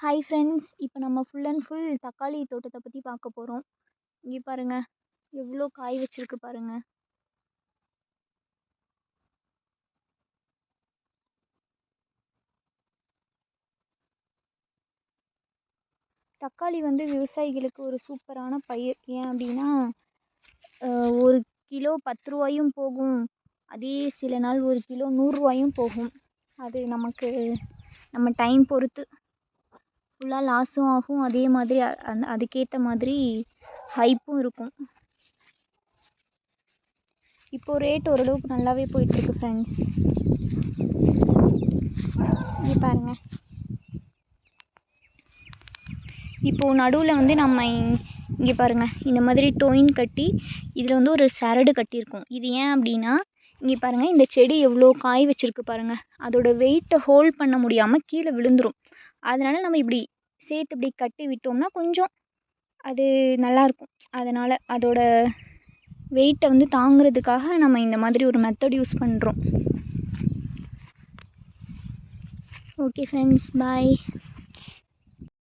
Hi friends, இப்போ நம்ம full and full தக்காளி தோட்டத்தை பற்றி பார்க்க போகிறோம். இங்கே பாருங்கள், எவ்வளோ காய் வச்சிருக்கு பாருங்கள். தக்காளி வந்து விவசாயிகளுக்கு ஒரு சூப்பரான பயிர். ஏன் அப்படின்னா, ஒரு கிலோ 10 ரூபாயும் போகும், அதே சில நாள் ஒரு கிலோ 100 ரூபாயும் போகும். அது நமக்கு நம்ம டைம் பொறுத்து ஃபுல்லாக லாஸும் ஆகும், அதே மாதிரி அதுக்கேற்ற மாதிரி ஹைப்பும் இருக்கும். இப்போது ரேட் ஓரளவுக்கு நல்லாவே போயிட்டுருக்கு ஃப்ரெண்ட்ஸ். இங்கே பாருங்கள், இப்போது நடுவில் வந்து நம்ம இங்கே பாருங்கள், இந்த மாதிரி டொயின் கட்டி இதில் வந்து ஒரு சரடு கட்டியிருக்கோம். இது ஏன் அப்படின்னா, இங்கே பாருங்கள், இந்த செடி எவ்வளோ காய் வச்சுருக்கு பாருங்கள். அதோட வெயிட்டை ஹோல்ட் பண்ண முடியாமல் கீழே விழுந்துடும். அதனால் நம்ம இப்படி சேர்த்து இப்படி கட்டி விட்டோம்னா கொஞ்சம் அது நல்லாயிருக்கும். அதனால் அதோட வெயிட்டை வந்து தாங்கிறதுக்காக நம்ம இந்த மாதிரி ஒரு மெத்தட் யூஸ் பண்ணுறோம். ஓகே ஃப்ரெண்ட்ஸ், பாய்.